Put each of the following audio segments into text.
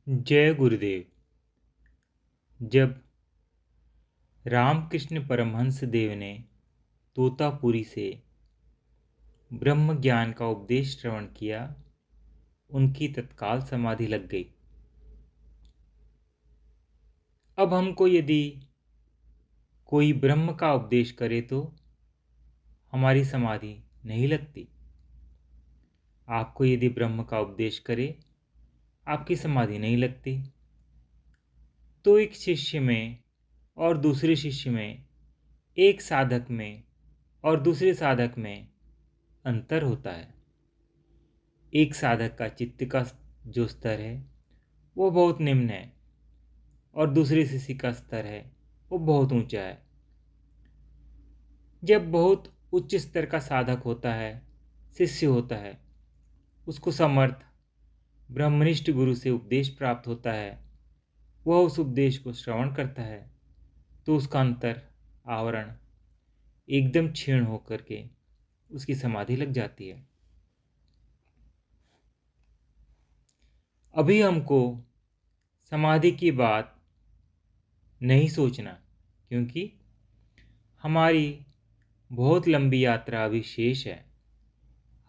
जय गुरुदेव। जब रामकृष्ण परमहंस देव ने तोतापुरी से ब्रह्म ज्ञान का उपदेश श्रवण किया, उनकी तत्काल समाधि लग गई। अब हमको यदि कोई ब्रह्म का उपदेश करे तो हमारी समाधि नहीं लगती। आपको यदि ब्रह्म का उपदेश करे, आपकी समाधि नहीं लगती। तो एक शिष्य में और दूसरे शिष्य में, एक साधक में और दूसरे साधक में अंतर होता है। एक साधक का चित्त का जो स्तर है वो बहुत निम्न है और दूसरे शिष्य का स्तर है वो बहुत ऊंचा है। जब बहुत उच्च स्तर का साधक होता है, शिष्य होता है, उसको समर्थ ब्रह्मनिष्ठ गुरु से उपदेश प्राप्त होता है, वह उस उपदेश को श्रवण करता है, तो उसका अंतर आवरण एकदम क्षीण होकर के उसकी समाधि लग जाती है। अभी हमको समाधि की बात नहीं सोचना, क्योंकि हमारी बहुत लंबी यात्रा अभी शेष है।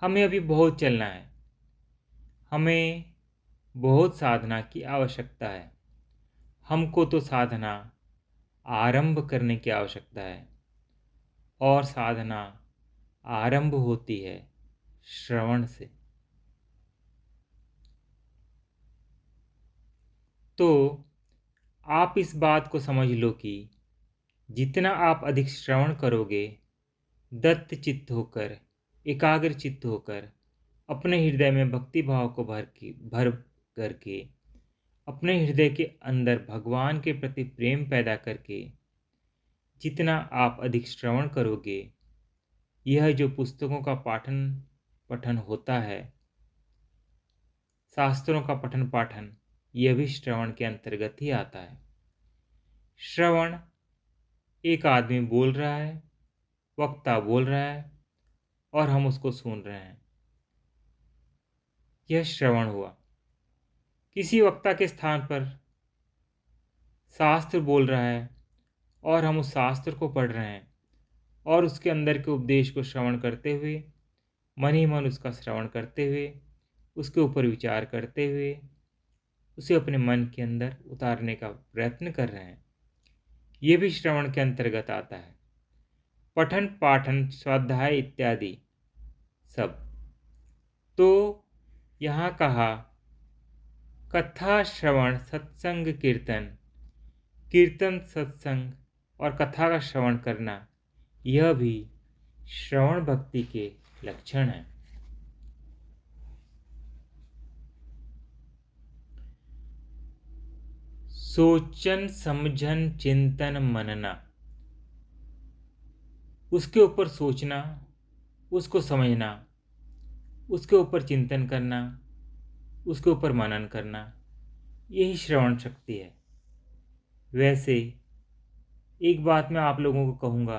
हमें अभी बहुत चलना है। हमें बहुत साधना की आवश्यकता है। हमको तो साधना आरंभ करने की आवश्यकता है, और साधना आरंभ होती है श्रवण से। तो आप इस बात को समझ लो कि जितना आप अधिक श्रवण करोगे, दत्त चित्त होकर, एकाग्र चित्त होकर, अपने हृदय में भक्ति भाव को भर करके, अपने हृदय के अंदर भगवान के प्रति प्रेम पैदा करके, जितना आप अधिक श्रवण करोगे, यह जो पुस्तकों का पठन होता है, शास्त्रों का पठन पाठन, यह भी श्रवण के अंतर्गत ही आता है। श्रवण, एक आदमी बोल रहा है, वक्ता बोल रहा है और हम उसको सुन रहे हैं, यह श्रवण हुआ। किसी वक्ता के स्थान पर शास्त्र बोल रहा है और हम उस शास्त्र को पढ़ रहे हैं और उसके अंदर के उपदेश को श्रवण करते हुए, मन ही मन उसका श्रवण करते हुए, उसके ऊपर विचार करते हुए, उसे अपने मन के अंदर उतारने का प्रयत्न कर रहे हैं, ये भी श्रवण के अंतर्गत आता है। पठन पाठन स्वाध्याय इत्यादि सब। तो यहाँ कहा कथा श्रवण सत्संग कीर्तन, कीर्तन सत्संग और कथा का श्रवण करना, यह भी श्रवण भक्ति के लक्षण हैं। सोचन समझन चिंतन मनना, उसके ऊपर सोचना, उसको समझना, उसके ऊपर चिंतन करना, उसके ऊपर मनन करना, यही श्रवण शक्ति है। वैसे एक बात मैं आप लोगों को कहूँगा,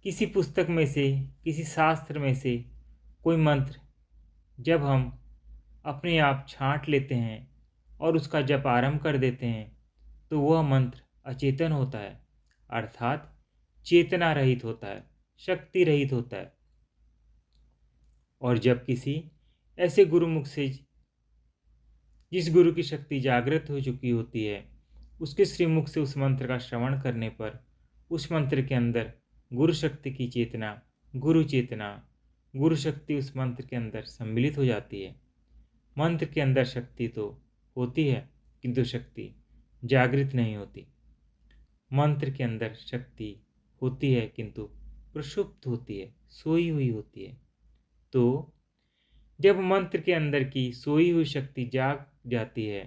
किसी पुस्तक में से, किसी शास्त्र में से कोई मंत्र जब हम अपने आप छांट लेते हैं और उसका जप आरंभ कर देते हैं, तो वह मंत्र अचेतन होता है, अर्थात चेतना रहित होता है, शक्ति रहित होता है। और जब किसी ऐसे गुरुमुख से, जिस गुरु की शक्ति जागृत हो चुकी होती है, उसके श्रीमुख से उस मंत्र का श्रवण करने पर उस मंत्र के अंदर गुरु शक्ति की चेतना, गुरु शक्ति उस मंत्र के अंदर सम्मिलित हो जाती है। मंत्र के अंदर शक्ति तो होती है, किंतु शक्ति जागृत नहीं होती। मंत्र के अंदर शक्ति होती है, किंतु प्रसुप्त होती है, सोई हुई होती है। तो जब मंत्र के अंदर की सोई हुई शक्ति जाग जाती है,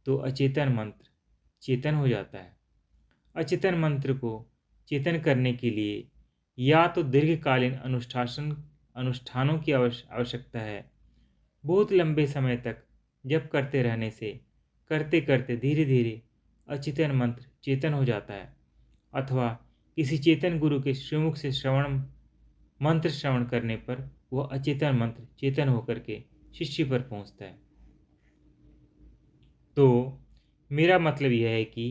तो अचेतन मंत्र चेतन हो जाता है। अचेतन मंत्र को चेतन करने के लिए या तो दीर्घकालीन अनुष्ठानों की आवश्यकता है। बहुत लंबे समय तक जप करते रहने से, करते करते धीरे धीरे अचेतन मंत्र चेतन हो जाता है, अथवा किसी चेतन गुरु के श्रीमुख से मंत्र श्रवण करने पर वह अचेतन मंत्र चेतन होकर के शिष्य पर पहुंचता है। तो मेरा मतलब यह है कि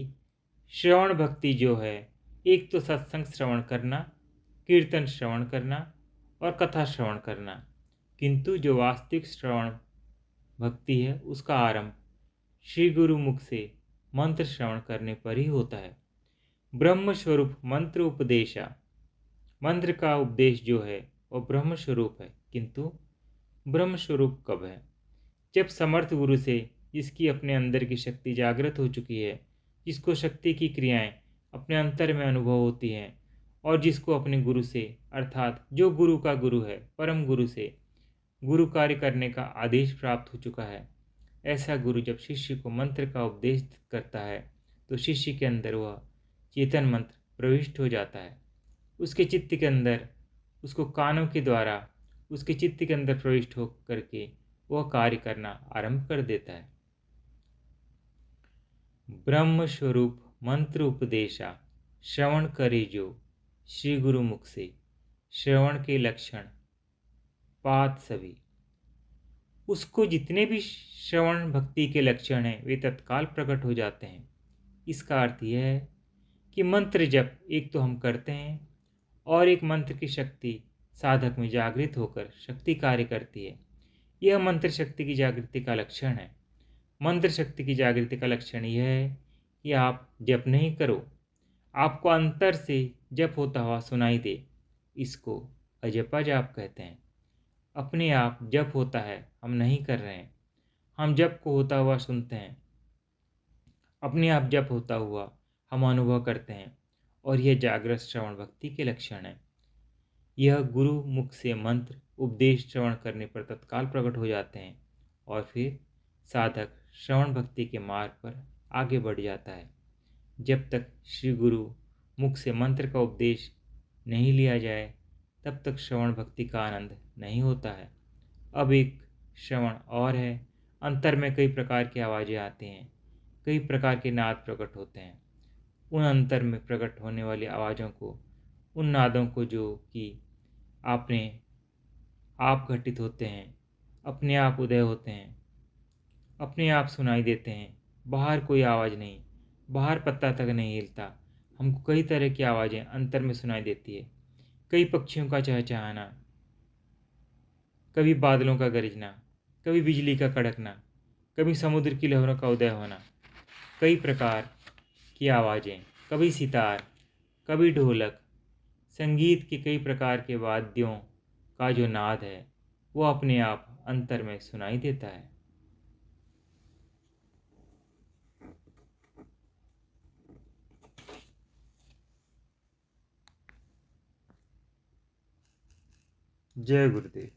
श्रवण भक्ति जो है, एक तो सत्संग श्रवण करना, कीर्तन श्रवण करना और कथा श्रवण करना, किंतु जो वास्तविक श्रवण भक्ति है उसका आरंभ श्री गुरु मुख से मंत्र श्रवण करने पर ही होता है। ब्रह्म स्वरूप मंत्र उपदेशा, मंत्र का उपदेश जो है वह ब्रह्म स्वरूप है, किंतु ब्रह्म स्वरूप कब है? जब समर्थ गुरु से जिसकी अपने अंदर की शक्ति जागृत हो चुकी है, जिसको शक्ति की क्रियाएं अपने अंतर में अनुभव होती हैं और जिसको अपने गुरु से अर्थात जो गुरु का गुरु है, परम गुरु से गुरु कार्य करने का आदेश प्राप्त हो चुका है, ऐसा गुरु जब शिष्य को मंत्र का उपदेश करता है तो शिष्य के अंदर वह चेतन मंत्र प्रविष्ट हो जाता है। उसके चित्त के अंदर उसको कानों के द्वारा उसके चित्त के अंदर प्रविष्ट हो करके वह कार्य करना आरंभ कर देता है। ब्रह्म स्वरूप मंत्र उपदेशा, श्रवण करे जो श्री गुरु मुख से, श्रवण के लक्षण पात सभी। उसको जितने भी श्रवण भक्ति के लक्षण हैं वे तत्काल प्रकट हो जाते हैं। इसका अर्थ यह है कि मंत्र जप एक तो हम करते हैं और एक मंत्र की शक्ति साधक में जागृत होकर शक्ति कार्य करती है। यह मंत्र शक्ति की जागृति का लक्षण है। मंत्र शक्ति की जागृति का लक्षण यह है कि आप जप नहीं करो, आपको अंतर से जप होता हुआ सुनाई दे, इसको अजपा जाप कहते हैं। अपने आप जप होता है, हम नहीं कर रहे हैं, हम जप को होता हुआ सुनते हैं, अपने आप जप होता हुआ हम अनुभव करते हैं और यह जागृत श्रवण भक्ति के लक्षण है। यह गुरु मुख से मंत्र उपदेश श्रवण करने पर तत्काल प्रकट हो जाते हैं और फिर साधक श्रवण भक्ति के मार्ग पर आगे बढ़ जाता है। जब तक श्री गुरु मुख से मंत्र का उपदेश नहीं लिया जाए तब तक श्रवण भक्ति का आनंद नहीं होता है। अब एक श्रवण और है, अंतर में कई प्रकार की आवाज़ें आती हैं, कई प्रकार के नाद प्रकट होते हैं। उन अंतर में प्रकट होने वाली आवाज़ों को, उन नादों को जो कि आपने आप घटित होते हैं, अपने आप उदय होते हैं, अपने आप सुनाई देते हैं, बाहर कोई आवाज़ नहीं, बाहर पत्ता तक नहीं हिलता, हमको कई तरह की आवाज़ें अंतर में सुनाई देती है। कई पक्षियों का चहचहाना, कभी बादलों का गरजना, कभी बिजली का कड़कना, कभी समुद्र की लहरों का उदय होना, कई प्रकार की आवाज़ें, कभी सितार, कभी ढोलक, संगीत के कई प्रकार के वाद्यों का जो नाद है वो अपने आप अंतर में सुनाई देता है। जय गुरुदेव।